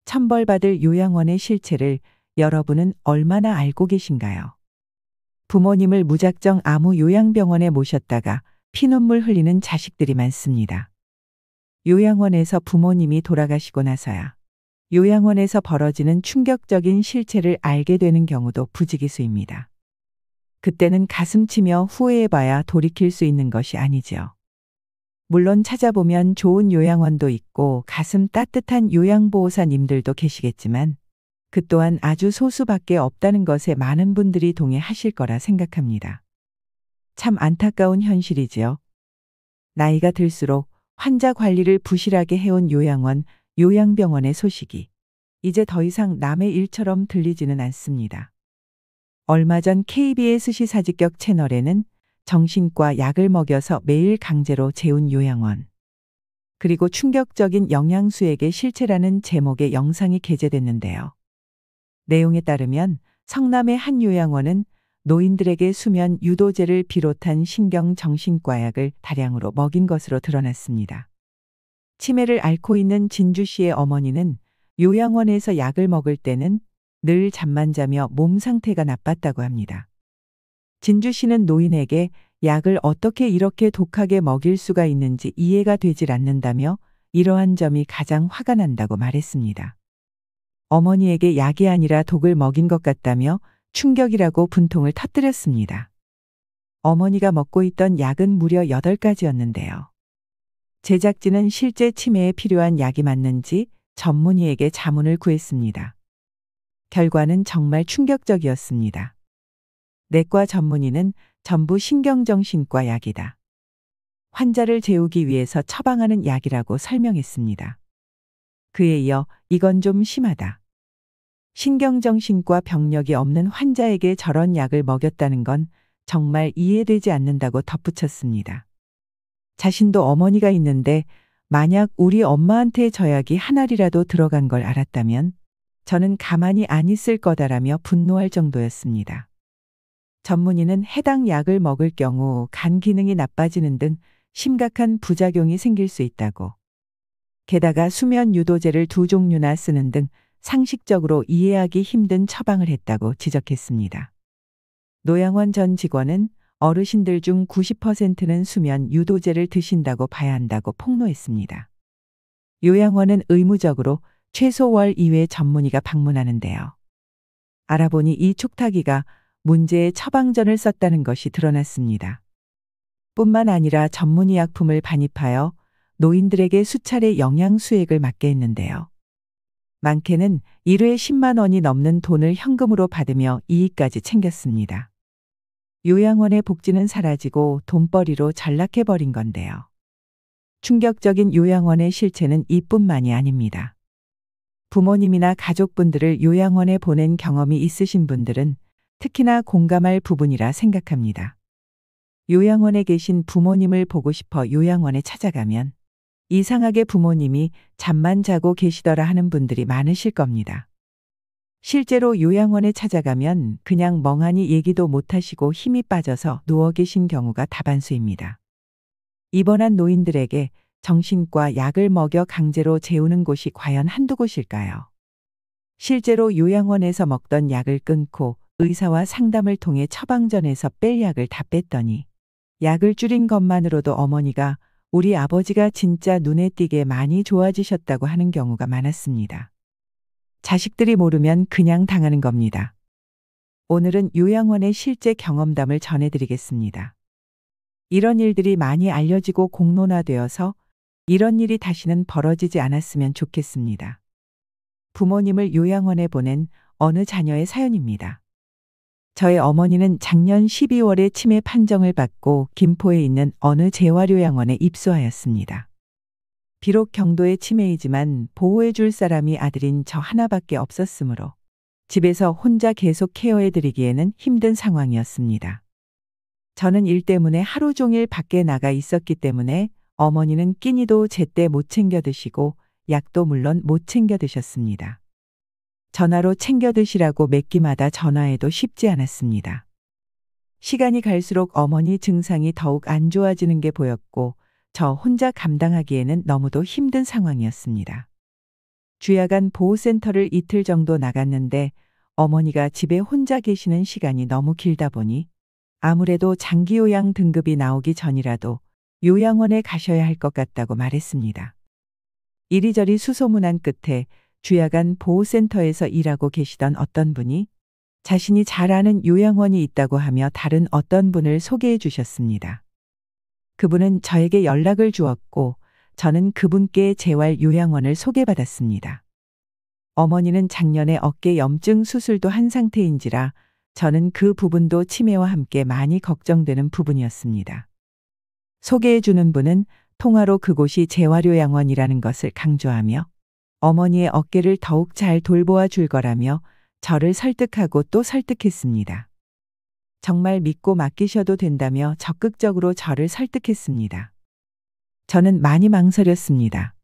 천벌받을 요양원의 실체를 여러분은 얼마나 알고 계신가요? 부모님을 무작정 아무 요양병원에 모셨다가 피눈물 흘리는 자식들이 많습니다. 요양원에서 부모님이 돌아가시고 나서야 요양원에서 벌어지는 충격적인 실체를 알게 되는 경우도 부지기수입니다. 그때는 가슴치며 후회해봐야 돌이킬 수 있는 것이 아니지요. 물론 찾아보면 좋은 요양원도 있고 가슴 따뜻한 요양보호사님들도 계시겠지만 그 또한 아주 소수밖에 없다는 것에 많은 분들이 동의하실 거라 생각합니다. 참 안타까운 현실이지요. 나이가 들수록 환자 관리를 부실하게 해온 요양원, 요양병원의 소식이 이제 더 이상 남의 일처럼 들리지는 않습니다. 얼마 전 KBS 시사직격 채널에는 정신과 약을 먹여서 매일 강제로 재운 요양원, 그리고 충격적인 영양수액의 실체라는 제목의 영상이 게재됐는데요. 내용에 따르면 성남의 한 요양원은 노인들에게 수면 유도제를 비롯한 신경정신과 약을 다량으로 먹인 것으로 드러났습니다. 치매를 앓고 있는 진주 씨의 어머니는 요양원에서 약을 먹을 때는 늘 잠만 자며 몸 상태가 나빴다고 합니다. 진주 씨는 노인에게 약을 어떻게 이렇게 독하게 먹일 수가 있는지 이해가 되질 않는다며 이러한 점이 가장 화가 난다고 말했습니다. 어머니에게 약이 아니라 독을 먹인 것 같다며 충격이라고 분통을 터뜨렸습니다. 어머니가 먹고 있던 약은 무려 8가지였는데요. 제작진은 실제 치매에 필요한 약이 맞는지 전문의에게 자문을 구했습니다. 결과는 정말 충격적이었습니다. 내과 전문의는 전부 신경정신과 약이다. 환자를 재우기 위해서 처방하는 약이라고 설명했습니다. 그에 이어 이건 좀 심하다. 신경정신과 병력이 없는 환자에게 저런 약을 먹였다는 건 정말 이해되지 않는다고 덧붙였습니다. 자신도 어머니가 있는데 만약 우리 엄마한테 저 약이 한 알이라도 들어간 걸 알았다면 저는 가만히 안 있을 거다라며 분노할 정도였습니다. 전문의는 해당 약을 먹을 경우 간 기능이 나빠지는 등 심각한 부작용이 생길 수 있다고, 게다가 수면 유도제를 2종류나 쓰는 등 상식적으로 이해하기 힘든 처방을 했다고 지적했습니다. 노양원 전 직원은 어르신들 중 90%는 수면 유도제를 드신다고 봐야 한다고 폭로했습니다. 요양원은 의무적으로 최소 월 2회 전문의가 방문하는데요. 알아보니 이 촉탁이가 문제의 처방전을 썼다는 것이 드러났습니다. 뿐만 아니라 전문의 약품을 반입하여 노인들에게 수차례 영양수액을 맞게 했는데요. 많게는 1회 10만 원이 넘는 돈을 현금으로 받으며 이익까지 챙겼습니다. 요양원의 복지는 사라지고 돈벌이로 전락해버린 건데요. 충격적인 요양원의 실체는 이뿐만이 아닙니다. 부모님이나 가족분들을 요양원에 보낸 경험이 있으신 분들은 특히나 공감할 부분이라 생각합니다. 요양원에 계신 부모님을 보고 싶어 요양원에 찾아가면 이상하게 부모님이 잠만 자고 계시더라 하는 분들이 많으실 겁니다. 실제로 요양원에 찾아가면 그냥 멍하니 얘기도 못하시고 힘이 빠져서 누워 계신 경우가 다반수입니다. 입원한 노인들에게 정신과 약을 먹여 강제로 재우는 곳이 과연 한두 곳일까요? 실제로 요양원에서 먹던 약을 끊고 의사와 상담을 통해 처방전에서 뺄 약을 다 뺐더니 약을 줄인 것만으로도 어머니가 우리 아버지가 진짜 눈에 띄게 많이 좋아지셨다고 하는 경우가 많았습니다. 자식들이 모르면 그냥 당하는 겁니다. 오늘은 요양원의 실제 경험담을 전해드리겠습니다. 이런 일들이 많이 알려지고 공론화되어서 이런 일이 다시는 벌어지지 않았으면 좋겠습니다. 부모님을 요양원에 보낸 어느 자녀의 사연입니다. 저의 어머니는 작년 12월에 치매 판정을 받고 김포에 있는 어느 재활요양원에 입소하였습니다. 비록 경도의 치매이지만 보호해줄 사람이 아들인 저 하나밖에 없었으므로 집에서 혼자 계속 케어해드리기에는 힘든 상황이었습니다. 저는 일 때문에 하루 종일 밖에 나가 있었기 때문에 어머니는 끼니도 제때 못 챙겨 드시고 약도 물론 못 챙겨 드셨습니다. 전화로 챙겨 드시라고 몇 끼마다 전화해도 쉽지 않았습니다. 시간이 갈수록 어머니 증상이 더욱 안 좋아지는 게 보였고 저 혼자 감당하기에는 너무도 힘든 상황이었습니다. 주야간 보호센터를 이틀 정도 나갔는데 어머니가 집에 혼자 계시는 시간이 너무 길다 보니 아무래도 장기요양 등급이 나오기 전이라도 요양원에 가셔야 할 것 같다고 말했습니다. 이리저리 수소문한 끝에 주야간 보호센터에서 일하고 계시던 어떤 분이 자신이 잘 아는 요양원이 있다고 하며 다른 어떤 분을 소개해 주셨습니다. 그분은 저에게 연락을 주었고 저는 그분께 재활 요양원을 소개받았습니다. 어머니는 작년에 어깨 염증 수술도 한 상태인지라 저는 그 부분도 치매와 함께 많이 걱정되는 부분이었습니다. 소개해 주는 분은 통화로 그곳이 재활요양원이라는 것을 강조하며 어머니의 어깨를 더욱 잘 돌보아 줄 거라며 저를 설득하고 또 설득했습니다. 정말 믿고 맡기셔도 된다며 적극적으로 저를 설득했습니다. 저는 많이 망설였습니다.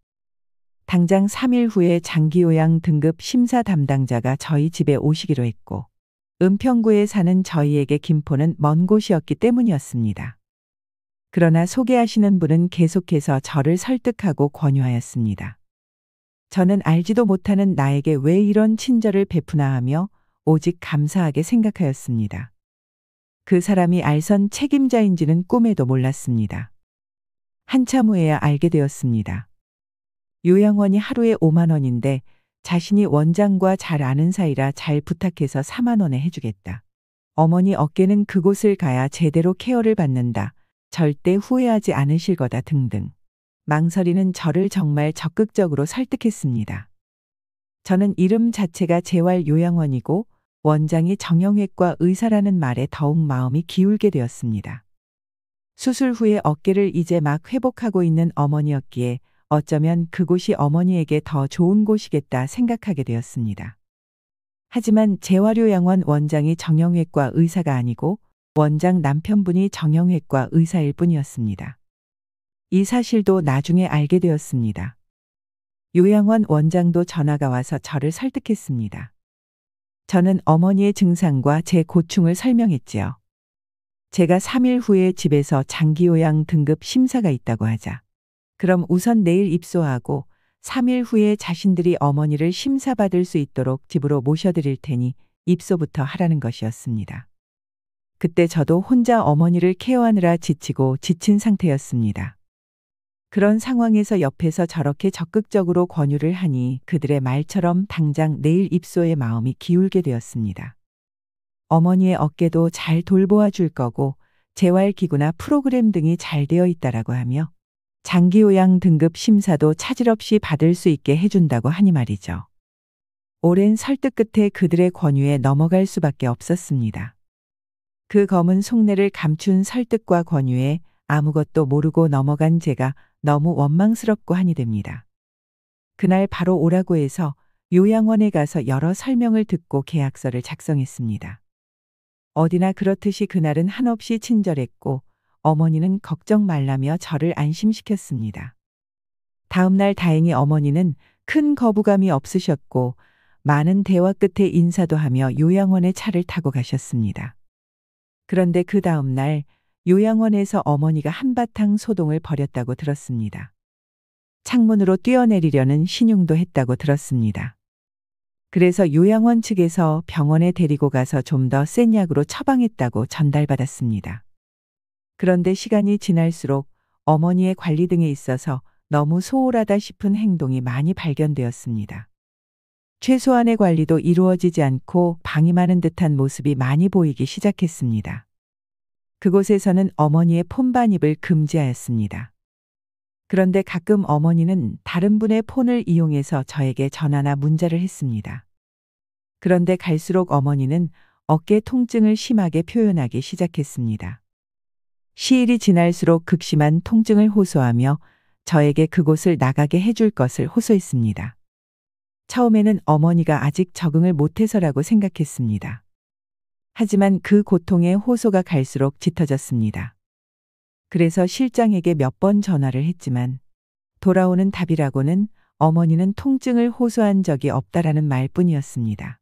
당장 3일 후에 장기요양 등급 심사 담당자가 저희 집에 오시기로 했고 은평구에 사는 저희에게 김포는 먼 곳이었기 때문이었습니다. 그러나 소개하시는 분은 계속해서 저를 설득하고 권유하였습니다. 저는 알지도 못하는 나에게 왜 이런 친절을 베푸나 하며 오직 감사하게 생각하였습니다. 그 사람이 알선 책임자인지는 꿈에도 몰랐습니다. 한참 후에야 알게 되었습니다. 요양원이 하루에 5만 원인데 자신이 원장과 잘 아는 사이라 잘 부탁해서 4만 원에 해주겠다. 어머니 어깨는 그곳을 가야 제대로 케어를 받는다. 절대 후회하지 않으실 거다 등등. 망설이는 저를 정말 적극적으로 설득했습니다. 저는 이름 자체가 재활요양원이고 원장이 정형외과 의사라는 말에 더욱 마음이 기울게 되었습니다. 수술 후에 어깨를 이제 막 회복하고 있는 어머니였기에 어쩌면 그곳이 어머니에게 더 좋은 곳이겠다 생각하게 되었습니다. 하지만 재활요양원 원장이 정형외과 의사가 아니고 원장 남편분이 정형외과 의사일 뿐이었습니다. 이 사실도 나중에 알게 되었습니다. 요양원 원장도 전화가 와서 저를 설득했습니다. 저는 어머니의 증상과 제 고충을 설명했지요. 제가 3일 후에 집에서 장기요양 등급 심사가 있다고 하자. 그럼 우선 내일 입소하고 3일 후에 자신들이 어머니를 심사받을 수 있도록 집으로 모셔드릴 테니 입소부터 하라는 것이었습니다. 그때 저도 혼자 어머니를 케어하느라 지치고 지친 상태였습니다. 그런 상황에서 옆에서 저렇게 적극적으로 권유를 하니 그들의 말처럼 당장 내일 입소의 마음이 기울게 되었습니다. 어머니의 어깨도 잘 돌보아 줄 거고 재활기구나 프로그램 등이 잘 되어 있다라고 하며 장기요양 등급 심사도 차질 없이 받을 수 있게 해준다고 하니 말이죠. 오랜 설득 끝에 그들의 권유에 넘어갈 수밖에 없었습니다. 그 검은 속내를 감춘 설득과 권유에 아무것도 모르고 넘어간 제가 너무 원망스럽고 한이 됩니다. 그날 바로 오라고 해서 요양원에 가서 여러 설명을 듣고 계약서를 작성했습니다. 어디나 그렇듯이 그날은 한없이 친절했고 어머니는 걱정 말라며 저를 안심시켰습니다. 다음 날 다행히 어머니는 큰 거부감이 없으셨고 많은 대화 끝에 인사도 하며 요양원에 차를 타고 가셨습니다. 그런데 그 다음 날 요양원에서 어머니가 한바탕 소동을 벌였다고 들었습니다. 창문으로 뛰어내리려는 신용도 했다고 들었습니다. 그래서 요양원 측에서 병원에 데리고 가서 좀 더 센 약으로 처방했다고 전달받았습니다. 그런데 시간이 지날수록 어머니의 관리 등에 있어서 너무 소홀하다 싶은 행동이 많이 발견되었습니다. 최소한의 관리도 이루어지지 않고 방임하는 듯한 모습이 많이 보이기 시작했습니다. 그곳에서는 어머니의 폰 반입을 금지하였습니다. 그런데 가끔 어머니는 다른 분의 폰을 이용해서 저에게 전화나 문자를 했습니다. 그런데 갈수록 어머니는 어깨 통증을 심하게 표현하기 시작했습니다. 시일이 지날수록 극심한 통증을 호소하며 저에게 그곳을 나가게 해줄 것을 호소했습니다. 처음에는 어머니가 아직 적응을 못해서라고 생각했습니다. 하지만 그 고통의 호소가 갈수록 짙어졌습니다. 그래서 실장에게 몇 번 전화를 했지만 돌아오는 답이라고는 어머니는 통증을 호소한 적이 없다라는 말뿐이었습니다.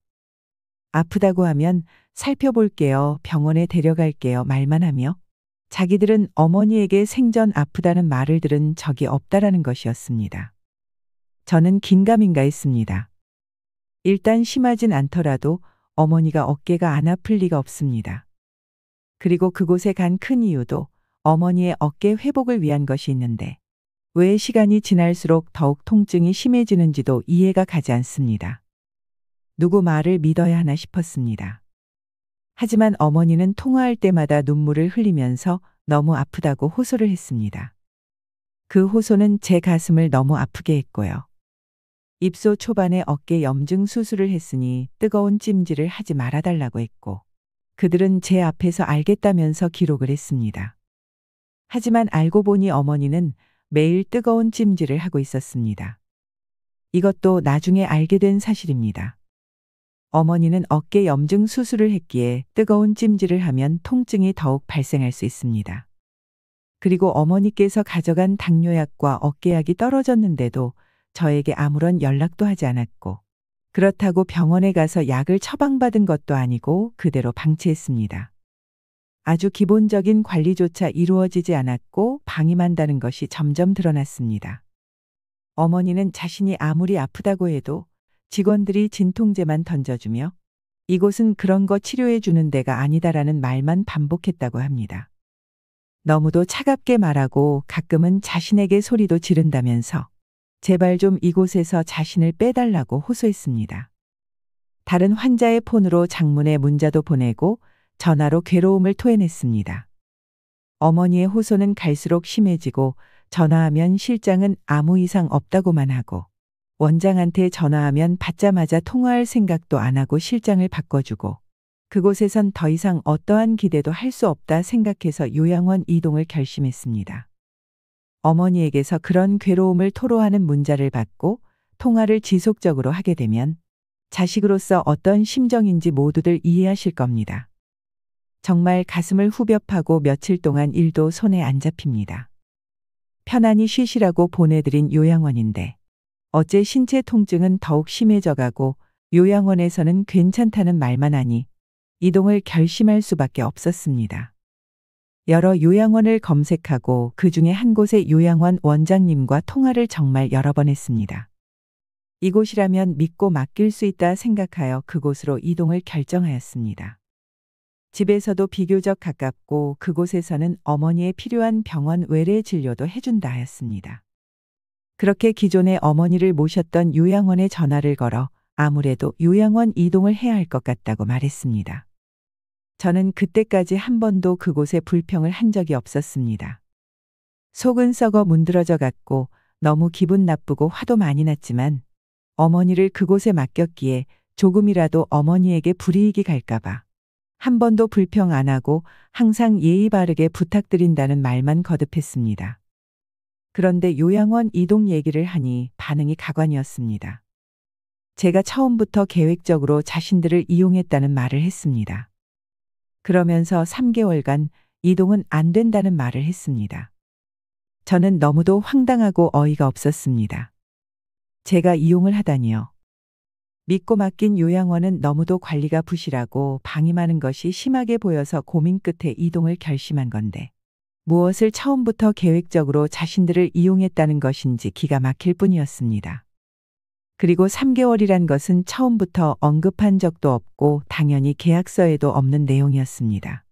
아프다고 하면 살펴볼게요, 병원에 데려갈게요 말만 하며 자기들은 어머니에게 생전 아프다는 말을 들은 적이 없다라는 것이었습니다. 저는 긴가민가했습니다. 일단 심하진 않더라도 어머니가 어깨가 안 아플 리가 없습니다. 그리고 그곳에 간 큰 이유도 어머니의 어깨 회복을 위한 것이 있는데 왜 시간이 지날수록 더욱 통증이 심해지는지도 이해가 가지 않습니다. 누구 말을 믿어야 하나 싶었습니다. 하지만 어머니는 통화할 때마다 눈물을 흘리면서 너무 아프다고 호소를 했습니다. 그 호소는 제 가슴을 너무 아프게 했고요. 입소 초반에 어깨 염증 수술을 했으니 뜨거운 찜질을 하지 말아달라고 했고 그들은 제 앞에서 알겠다면서 기록을 했습니다. 하지만 알고 보니 어머니는 매일 뜨거운 찜질을 하고 있었습니다. 이것도 나중에 알게 된 사실입니다. 어머니는 어깨 염증 수술을 했기에 뜨거운 찜질을 하면 통증이 더욱 발생할 수 있습니다. 그리고 어머니께서 가져간 당뇨약과 어깨약이 떨어졌는데도 저에게 아무런 연락도 하지 않았고 그렇다고 병원에 가서 약을 처방받은 것도 아니고 그대로 방치했습니다. 아주 기본적인 관리조차 이루어지지 않았고 방임한다는 것이 점점 드러났습니다. 어머니는 자신이 아무리 아프다고 해도 직원들이 진통제만 던져주며 이곳은 그런 거 치료해 주는 데가 아니다라는 말만 반복했다고 합니다. 너무도 차갑게 말하고 가끔은 자신에게 소리도 지른다면서 제발 좀 이곳에서 자신을 빼달라고 호소했습니다. 다른 환자의 폰으로 장문의 문자도 보내고 전화로 괴로움을 토해냈습니다. 어머니의 호소는 갈수록 심해지고 전화하면 실장은 아무 이상 없다고만 하고 원장한테 전화하면 받자마자 통화할 생각도 안 하고 실장을 바꿔주고 그곳에선 더 이상 어떠한 기대도 할 수 없다 생각해서 요양원 이동을 결심했습니다. 어머니에게서 그런 괴로움을 토로하는 문자를 받고 통화를 지속적으로 하게 되면 자식으로서 어떤 심정인지 모두들 이해하실 겁니다. 정말 가슴을 후벼 파고 며칠 동안 일도 손에 안 잡힙니다. 편안히 쉬시라고 보내드린 요양원인데 어째 신체 통증은 더욱 심해져가고 요양원에서는 괜찮다는 말만 하니 이동을 결심할 수밖에 없었습니다. 여러 요양원을 검색하고 그중에 한 곳의 요양원 원장님과 통화를 정말 여러 번 했습니다. 이곳이라면 믿고 맡길 수 있다 생각하여 그곳으로 이동을 결정하였습니다. 집에서도 비교적 가깝고 그곳에서는 어머니에 필요한 병원 외래 진료도 해준다 하였습니다. 그렇게 기존에 어머니를 모셨던 요양원에 전화를 걸어 아무래도 요양원 이동을 해야 할 것 같다고 말했습니다. 저는 그때까지 한 번도 그곳에 불평을 한 적이 없었습니다. 속은 썩어 문드러져 갔고 너무 기분 나쁘고 화도 많이 났지만 어머니를 그곳에 맡겼기에 조금이라도 어머니에게 불이익이 갈까봐 한 번도 불평 안 하고 항상 예의 바르게 부탁드린다는 말만 거듭했습니다. 그런데 요양원 이동 얘기를 하니 반응이 가관이었습니다. 제가 처음부터 계획적으로 자신들을 이용했다는 말을 했습니다. 그러면서 3개월간 이동은 안 된다는 말을 했습니다. 저는 너무도 황당하고 어이가 없었습니다. 제가 이용을 하다니요. 믿고 맡긴 요양원은 너무도 관리가 부실하고 방임하는 것이 심하게 보여서 고민 끝에 이동을 결심한 건데 무엇을 처음부터 계획적으로 자신들을 이용했다는 것인지 기가 막힐 뿐이었습니다. 그리고 3개월이란 것은 처음부터 언급한 적도 없고 당연히 계약서에도 없는 내용이었습니다.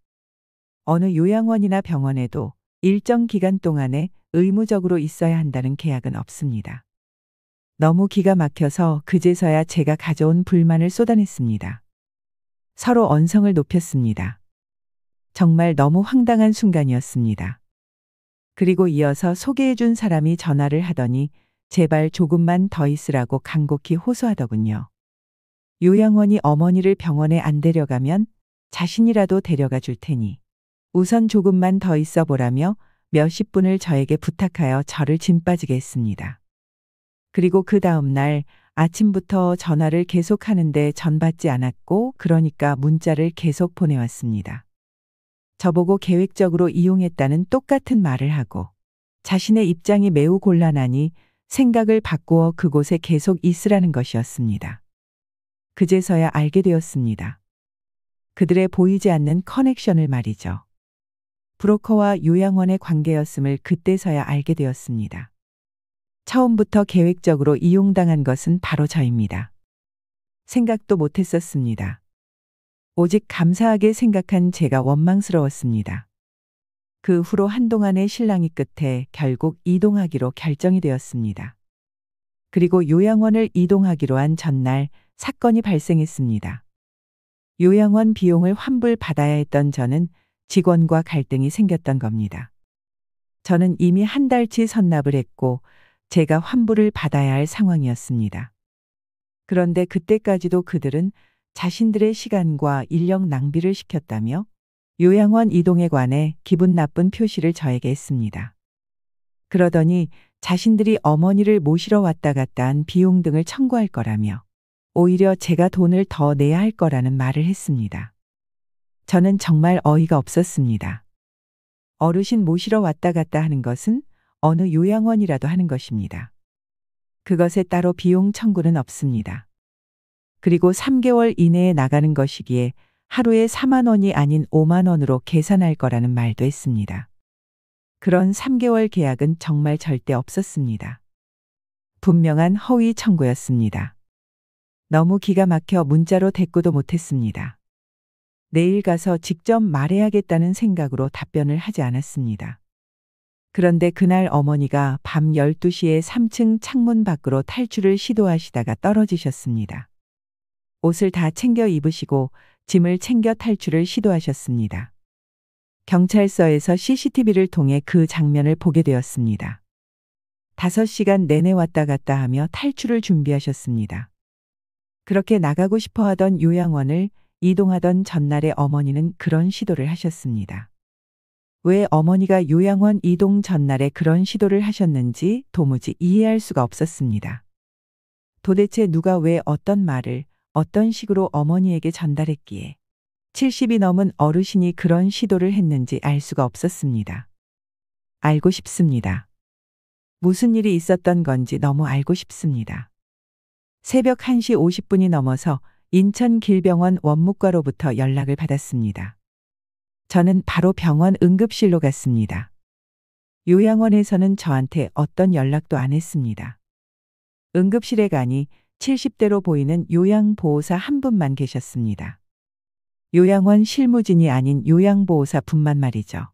어느 요양원이나 병원에도 일정 기간 동안에 의무적으로 있어야 한다는 계약은 없습니다. 너무 기가 막혀서 그제서야 제가 가져온 불만을 쏟아냈습니다. 서로 언성을 높였습니다. 정말 너무 황당한 순간이었습니다. 그리고 이어서 소개해준 사람이 전화를 하더니 제발 조금만 더 있으라고 간곡히 호소하더군요. 요양원이 어머니를 병원에 안 데려가면 자신이라도 데려가 줄 테니 우선 조금만 더 있어 보라며 몇십 분을 저에게 부탁하여 저를 짐 빠지게 했습니다. 그리고 그 다음 날 아침부터 전화를 계속하는데 전 받지 않았고 그러니까 문자를 계속 보내왔습니다. 저보고 계획적으로 이용했다는 똑같은 말을 하고 자신의 입장이 매우 곤란하니 생각을 바꾸어 그곳에 계속 있으라는 것이었습니다. 그제서야 알게 되었습니다. 그들의 보이지 않는 커넥션을 말이죠. 브로커와 요양원의 관계였음을 그때서야 알게 되었습니다. 처음부터 계획적으로 이용당한 것은 바로 저입니다. 생각도 못했었습니다. 오직 감사하게 생각한 제가 원망스러웠습니다. 그 후로 한동안의 실랑이 끝에 결국 이동하기로 결정이 되었습니다. 그리고 요양원을 이동하기로 한 전날 사건이 발생했습니다. 요양원 비용을 환불받아야 했던 저는 직원과 갈등이 생겼던 겁니다. 저는 이미 한 달치 선납을 했고 제가 환불을 받아야 할 상황이었습니다. 그런데 그때까지도 그들은 자신들의 시간과 인력 낭비를 시켰다며 요양원 이동에 관해 기분 나쁜 표시를 저에게 했습니다. 그러더니 자신들이 어머니를 모시러 왔다 갔다 한 비용 등을 청구할 거라며 오히려 제가 돈을 더 내야 할 거라는 말을 했습니다. 저는 정말 어이가 없었습니다. 어르신 모시러 왔다 갔다 하는 것은 어느 요양원이라도 하는 것입니다. 그것에 따로 비용 청구는 없습니다. 그리고 3개월 이내에 나가는 것이기에 하루에 4만 원이 아닌 5만 원으로 계산할 거라는 말도 했습니다. 그런 3개월 계약은 정말 절대 없었습니다. 분명한 허위 청구였습니다. 너무 기가 막혀 문자로 대꾸도 못했습니다. 내일 가서 직접 말해야겠다는 생각으로 답변을 하지 않았습니다. 그런데 그날 어머니가 밤 12시에 3층 창문 밖으로 탈출을 시도하시다가 떨어지셨습니다. 옷을 다 챙겨 입으시고 짐을 챙겨 탈출을 시도하셨습니다. 경찰서에서 CCTV를 통해 그 장면을 보게 되었습니다. 5시간 내내 왔다 갔다 하며 탈출을 준비하셨습니다. 그렇게 나가고 싶어 하던 요양원을 이동하던 전날에 어머니는 그런 시도를 하셨습니다. 왜 어머니가 요양원 이동 전날에 그런 시도를 하셨는지 도무지 이해할 수가 없었습니다. 도대체 누가 왜 어떤 말을 어떤 식으로 어머니에게 전달했기에 70이 넘은 어르신이 그런 시도를 했는지 알 수가 없었습니다. 알고 싶습니다. 무슨 일이 있었던 건지 너무 알고 싶습니다. 새벽 1시 50분이 넘어서 인천길병원 원무과로부터 연락을 받았습니다. 저는 바로 병원 응급실로 갔습니다. 요양원에서는 저한테 어떤 연락도 안 했습니다. 응급실에 가니 70대로 보이는 요양보호사 한 분만 계셨습니다. 요양원 실무진이 아닌 요양보호사 분만 말이죠.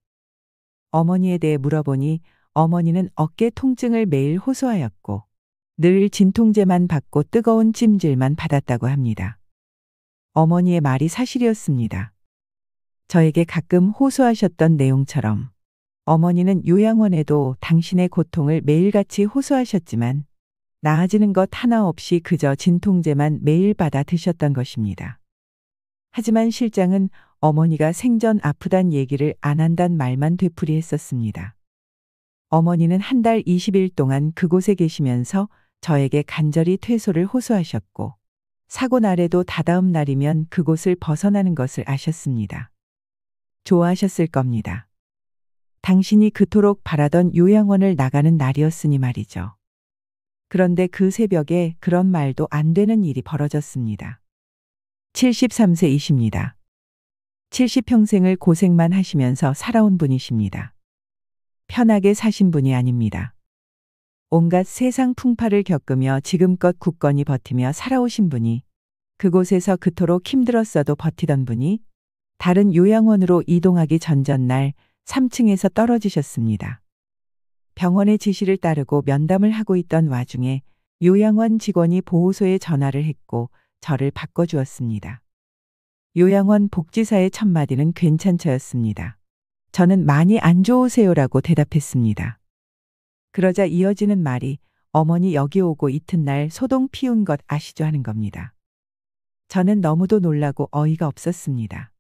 어머니에 대해 물어보니 어머니는 어깨 통증을 매일 호소하였고 늘 진통제만 받고 뜨거운 찜질만 받았다고 합니다. 어머니의 말이 사실이었습니다. 저에게 가끔 호소하셨던 내용처럼 어머니는 요양원에도 당신의 고통을 매일같이 호소하셨지만 나아지는 것 하나 없이 그저 진통제만 매일 받아 드셨던 것입니다. 하지만 실장은 어머니가 생전 아프단 얘기를 안 한단 말만 되풀이했었습니다. 어머니는 한 달 20일 동안 그곳에 계시면서 저에게 간절히 퇴소를 호소하셨고 사고 날에도 다다음 날이면 그곳을 벗어나는 것을 아셨습니다. 좋아하셨을 겁니다. 당신이 그토록 바라던 요양원을 나가는 날이었으니 말이죠. 그런데 그 새벽에 그런 말도 안 되는 일이 벌어졌습니다. 73세이십니다. 70평생을 고생만 하시면서 살아온 분이십니다. 편하게 사신 분이 아닙니다. 온갖 세상 풍파를 겪으며 지금껏 굳건히 버티며 살아오신 분이 그곳에서 그토록 힘들었어도 버티던 분이 다른 요양원으로 이동하기 전날 3층에서 떨어지셨습니다. 병원의 지시를 따르고 면담을 하고 있던 와중에 요양원 직원이 보호소에 전화를 했고 저를 바꿔주었습니다. 요양원 복지사의 첫 마디는 괜찮죠였습니다. 저는 많이 안 좋으세요라고 대답했습니다. 그러자 이어지는 말이 어머니 여기 오고 이튿날 소동 피운 것 아시죠 하는 겁니다. 저는 너무도 놀라고 어이가 없었습니다.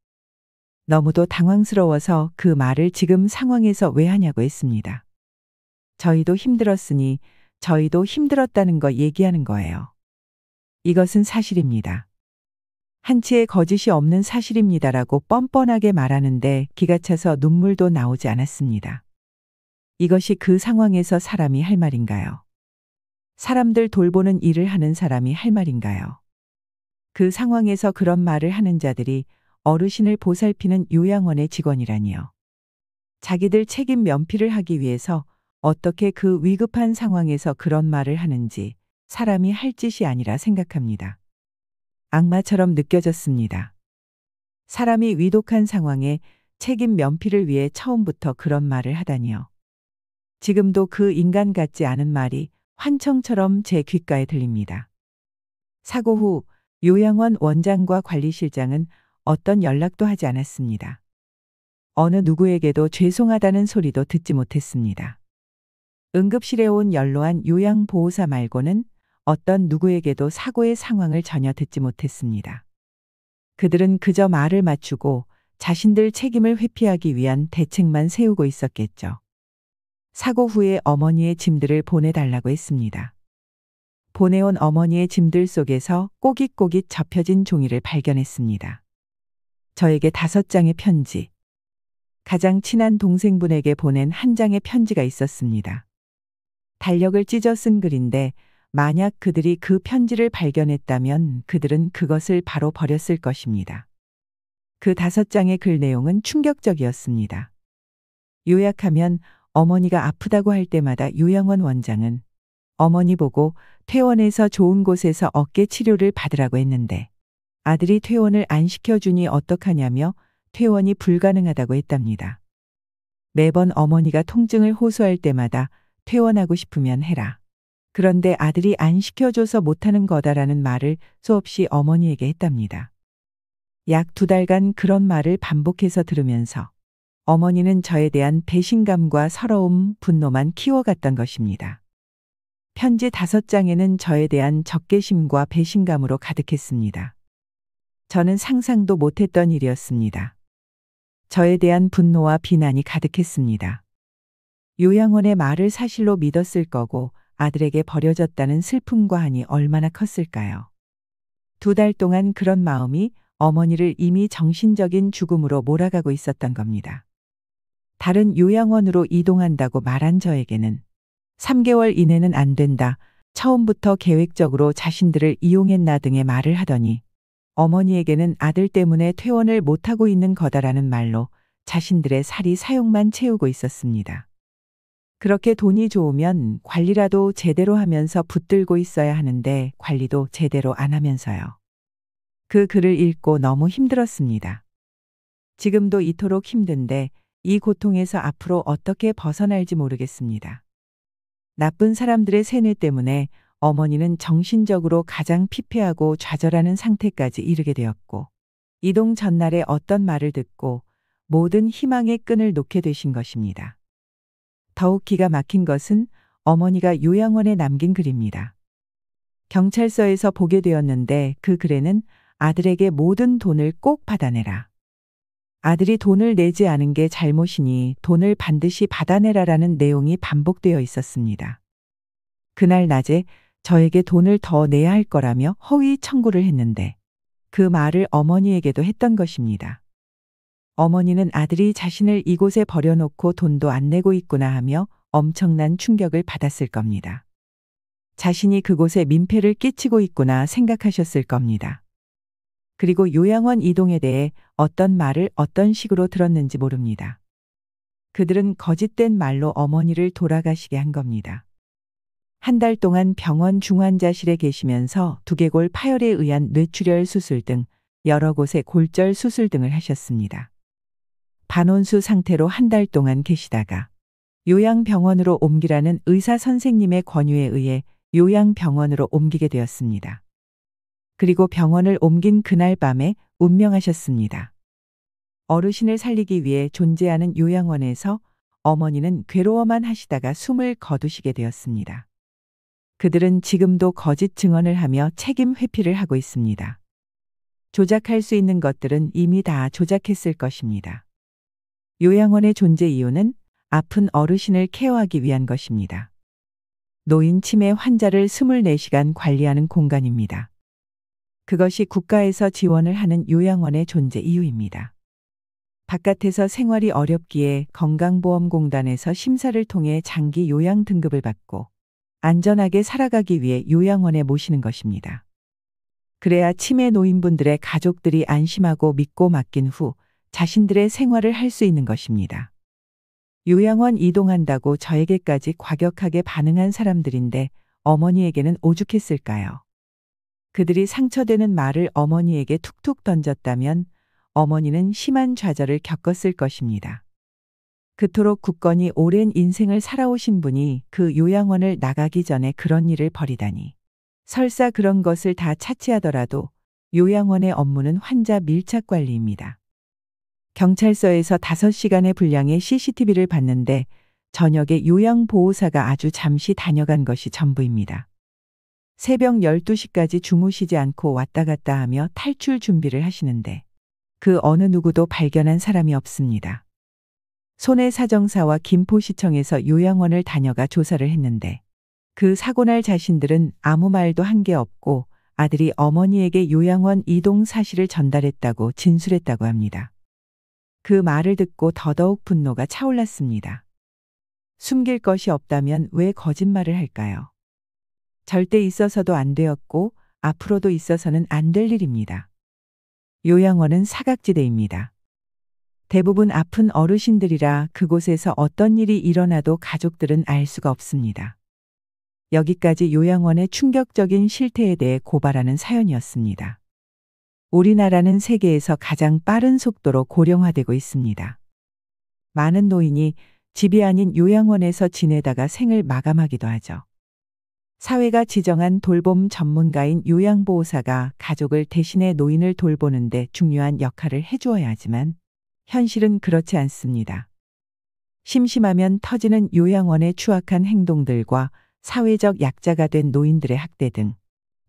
너무도 당황스러워서 그 말을 지금 상황에서 왜 하냐고 했습니다. 저희도 힘들었으니 저희도 힘들었다는 거 얘기하는 거예요. 이것은 사실입니다. 한치의 거짓이 없는 사실입니다라고 뻔뻔하게 말하는데 기가 차서 눈물도 나오지 않았습니다. 이것이 그 상황에서 사람이 할 말인가요? 사람들 돌보는 일을 하는 사람이 할 말인가요? 그 상황에서 그런 말을 하는 자들이 어르신을 보살피는 요양원의 직원이라니요. 자기들 책임 면피를 하기 위해서 어떻게 그 위급한 상황에서 그런 말을 하는지 사람이 할 짓이 아니라 생각합니다. 악마처럼 느껴졌습니다. 사람이 위독한 상황에 책임 면피를 위해 처음부터 그런 말을 하다니요. 지금도 그 인간 같지 않은 말이 환청처럼 제 귓가에 들립니다. 사고 후 요양원 원장과 관리실장은 어떤 연락도 하지 않았습니다. 어느 누구에게도 죄송하다는 소리도 듣지 못했습니다. 응급실에 온 연로한 요양보호사 말고는 어떤 누구에게도 사고의 상황을 전혀 듣지 못했습니다. 그들은 그저 말을 맞추고 자신들 책임을 회피하기 위한 대책만 세우고 있었겠죠. 사고 후에 어머니의 짐들을 보내달라고 했습니다. 보내온 어머니의 짐들 속에서 꼬깃꼬깃 접혀진 종이를 발견했습니다. 저에게 5장의 편지. 가장 친한 동생분에게 보낸 한 장의 편지가 있었습니다. 달력을 찢어 쓴 글인데 만약 그들이 그 편지를 발견했다면 그들은 그것을 바로 버렸을 것입니다. 그 5장의 글 내용은 충격적이었습니다. 요약하면 어머니가 아프다고 할 때마다 요양원 원장은 어머니 보고 퇴원해서 좋은 곳에서 어깨 치료를 받으라고 했는데 아들이 퇴원을 안 시켜주니 어떡하냐며 퇴원이 불가능하다고 했답니다. 매번 어머니가 통증을 호소할 때마다 퇴원하고 싶으면 해라. 그런데 아들이 안 시켜줘서 못하는 거다라는 말을 수없이 어머니에게 했답니다. 약 2달간 그런 말을 반복해서 들으면서 어머니는 저에 대한 배신감과 서러움, 분노만 키워갔던 것입니다. 편지 5장에는 저에 대한 적개심과 배신감으로 가득했습니다. 저는 상상도 못했던 일이었습니다. 저에 대한 분노와 비난이 가득했습니다. 요양원의 말을 사실로 믿었을 거고 아들에게 버려졌다는 슬픔과 한이 얼마나 컸을까요? 2달 동안 그런 마음이 어머니를 이미 정신적인 죽음으로 몰아가고 있었던 겁니다. 다른 요양원으로 이동한다고 말한 저에게는 3개월 이내는 안 된다. 처음부터 계획적으로 자신들을 이용했나 등의 말을 하더니 어머니에게는 아들 때문에 퇴원을 못하고 있는 거다라는 말로 자신들의 살이 사욕만 채우고 있었습니다. 그렇게 돈이 좋으면 관리라도 제대로 하면서 붙들고 있어야 하는데 관리도 제대로 안 하면서요. 그 글을 읽고 너무 힘들었습니다. 지금도 이토록 힘든데 이 고통에서 앞으로 어떻게 벗어날지 모르겠습니다. 나쁜 사람들의 세뇌 때문에 어머니는 정신적으로 가장 피폐하고 좌절하는 상태까지 이르게 되었고 이동 전날에 어떤 말을 듣고 모든 희망의 끈을 놓게 되신 것입니다. 더욱 기가 막힌 것은 어머니가 요양원에 남긴 글입니다. 경찰서에서 보게 되었는데 그 글에는 아들에게 모든 돈을 꼭 받아내라. 아들이 돈을 내지 않은 게 잘못이니 돈을 반드시 받아내라라는 내용이 반복되어 있었습니다. 그날 낮에 저에게 돈을 더 내야 할 거라며 허위 청구를 했는데 그 말을 어머니에게도 했던 것입니다. 어머니는 아들이 자신을 이곳에 버려놓고 돈도 안 내고 있구나 하며 엄청난 충격을 받았을 겁니다. 자신이 그곳에 민폐를 끼치고 있구나 생각하셨을 겁니다. 그리고 요양원 이동에 대해 어떤 말을 어떤 식으로 들었는지 모릅니다. 그들은 거짓된 말로 어머니를 돌아가시게 한 겁니다. 한 달 동안 병원 중환자실에 계시면서 두개골 파열에 의한 뇌출혈 수술 등 여러 곳에 골절 수술 등을 하셨습니다. 반혼수 상태로 한 달 동안 계시다가 요양병원으로 옮기라는 의사 선생님의 권유에 의해 요양병원으로 옮기게 되었습니다. 그리고 병원을 옮긴 그날 밤에 운명하셨습니다. 어르신을 살리기 위해 존재하는 요양원에서 어머니는 괴로워만 하시다가 숨을 거두시게 되었습니다. 그들은 지금도 거짓 증언을 하며 책임 회피를 하고 있습니다. 조작할 수 있는 것들은 이미 다 조작했을 것입니다. 요양원의 존재 이유는 아픈 어르신을 케어하기 위한 것입니다. 노인 치매 환자를 24시간 관리하는 공간입니다. 그것이 국가에서 지원을 하는 요양원의 존재 이유입니다. 바깥에서 생활이 어렵기에 건강보험공단에서 심사를 통해 장기 요양 등급을 받고 안전하게 살아가기 위해 요양원에 모시는 것입니다. 그래야 치매 노인분들의 가족들이 안심하고 믿고 맡긴 후 자신들의 생활을 할 수 있는 것입니다. 요양원 이동한다고 저에게까지 과격하게 반응한 사람들인데 어머니에게는 오죽했을까요? 그들이 상처되는 말을 어머니에게 툭툭 던졌다면 어머니는 심한 좌절을 겪었을 것입니다. 그토록 굳건히 오랜 인생을 살아오신 분이 그 요양원을 나가기 전에 그런 일을 벌이다니. 설사 그런 것을 다 차치하더라도 요양원의 업무는 환자 밀착 관리입니다. 경찰서에서 5시간의 분량의 CCTV를 봤는데 저녁에 요양보호사가 아주 잠시 다녀간 것이 전부입니다. 새벽 12시까지 주무시지 않고 왔다 갔다 하며 탈출 준비를 하시는데 그 어느 누구도 발견한 사람이 없습니다. 손해사정사와 김포시청에서 요양원을 다녀가 조사를 했는데 그 사고날 자신들은 아무 말도 한 게 없고 아들이 어머니에게 요양원 이동 사실을 전달했다고 진술했다고 합니다. 그 말을 듣고 더더욱 분노가 차올랐습니다. 숨길 것이 없다면 왜 거짓말을 할까요? 절대 있어서도 안 되었고 앞으로도 있어서는 안 될 일입니다. 요양원은 사각지대입니다. 대부분 아픈 어르신들이라 그곳에서 어떤 일이 일어나도 가족들은 알 수가 없습니다. 여기까지 요양원의 충격적인 실태에 대해 고발하는 사연이었습니다. 우리나라는 세계에서 가장 빠른 속도로 고령화되고 있습니다. 많은 노인이 집이 아닌 요양원에서 지내다가 생을 마감하기도 하죠. 사회가 지정한 돌봄 전문가인 요양보호사가 가족을 대신해 노인을 돌보는데 중요한 역할을 해주어야 하지만 현실은 그렇지 않습니다. 심심하면 터지는 요양원의 추악한 행동들과 사회적 약자가 된 노인들의 학대 등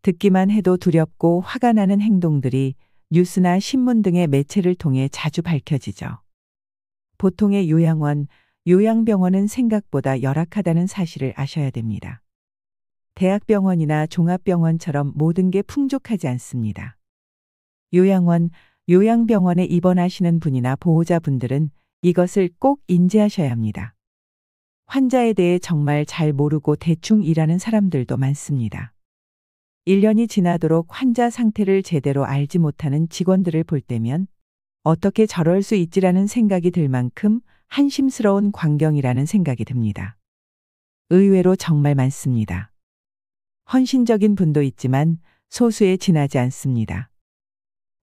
듣기만 해도 두렵고 화가 나는 행동들이 뉴스나 신문 등의 매체를 통해 자주 밝혀지죠. 보통의 요양원, 요양병원은 생각보다 열악하다는 사실을 아셔야 됩니다. 대학병원이나 종합병원처럼 모든 게 풍족하지 않습니다. 요양원, 요양병원에 입원하시는 분이나 보호자분들은 이것을 꼭 인지하셔야 합니다. 환자에 대해 정말 잘 모르고 대충 일하는 사람들도 많습니다. 1년이 지나도록 환자 상태를 제대로 알지 못하는 직원들을 볼 때면 어떻게 저럴 수 있지라는 생각이 들 만큼 한심스러운 광경이라는 생각이 듭니다. 의외로 정말 많습니다. 헌신적인 분도 있지만 소수에 지나지 않습니다.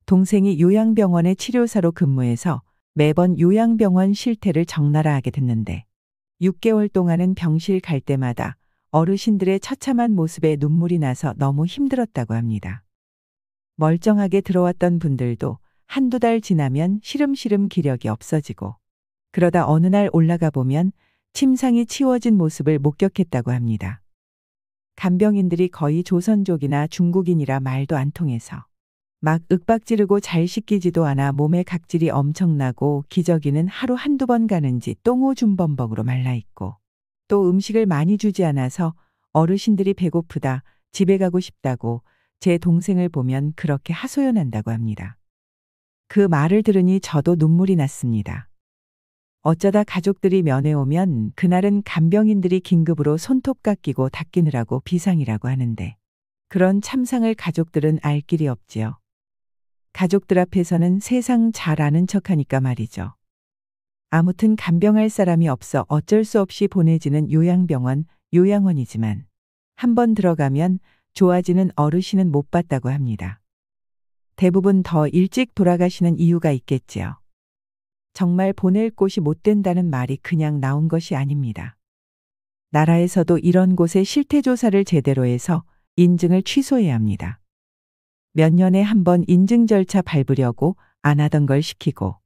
동생이 요양병원의 치료사로 근무해서 매번 요양병원 실태를 적나라하게 됐는데 6개월 동안은 병실 갈 때마다 어르신들의 처참한 모습에 눈물이 나서 너무 힘들었다고 합니다. 멀쩡하게 들어왔던 분들도 한두 달 지나면 시름시름 기력이 없어지고 그러다 어느 날 올라가 보면 침상이 치워진 모습을 목격했다고 합니다. 간병인들이 거의 조선족이나 중국인이라 말도 안 통해서 막 윽박지르고 잘 씻기지도 않아 몸에 각질이 엄청나고 기저귀는 하루 한두 번 가는지 똥오줌범벅으로 말라있고 또 음식을 많이 주지 않아서 어르신들이 배고프다, 집에 가고 싶다고 제 동생을 보면 그렇게 하소연한다고 합니다. 그 말을 들으니 저도 눈물이 났습니다. 어쩌다 가족들이 면회 오면 그날은 간병인들이 긴급으로 손톱 깎이고 닦이느라고 비상이라고 하는데 그런 참상을 가족들은 알 길이 없지요. 가족들 앞에서는 세상 잘 아는 척하니까 말이죠. 아무튼 간병할 사람이 없어 어쩔 수 없이 보내지는 요양병원, 요양원이지만 한번 들어가면 좋아지는 어르신은 못 봤다고 합니다. 대부분 더 일찍 돌아가시는 이유가 있겠지요. 정말 보낼 곳이 못 된다는 말이 그냥 나온 것이 아닙니다. 나라에서도 이런 곳의 실태조사를 제대로 해서 인증을 취소해야 합니다. 몇 년에 한 번 인증 절차 밟으려고 안 하던 걸 시키고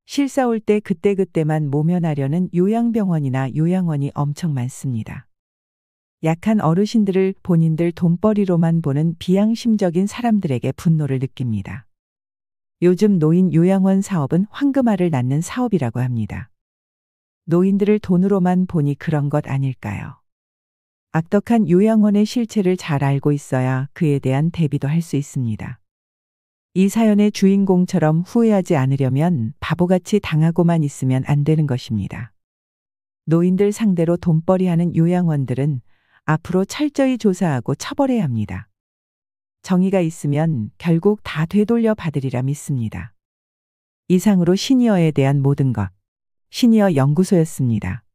실사 올 때 그때그때만 모면하려는 요양병원이나 요양원이 엄청 많습니다. 약한 어르신들을 본인들 돈벌이로만 보는 비양심적인 사람들에게 분노를 느낍니다. 요즘 노인 요양원 사업은 황금알을 낳는 사업이라고 합니다. 노인들을 돈으로만 보니 그런 것 아닐까요? 악덕한 요양원의 실체를 잘 알고 있어야 그에 대한 대비도 할 수 있습니다. 이 사연의 주인공처럼 후회하지 않으려면 바보같이 당하고만 있으면 안 되는 것입니다. 노인들 상대로 돈벌이하는 요양원들은 앞으로 철저히 조사하고 처벌해야 합니다. 정의가 있으면 결국 다 되돌려 받으리라 믿습니다. 이상으로 시니어에 대한 모든 것. 시니어 연구소였습니다.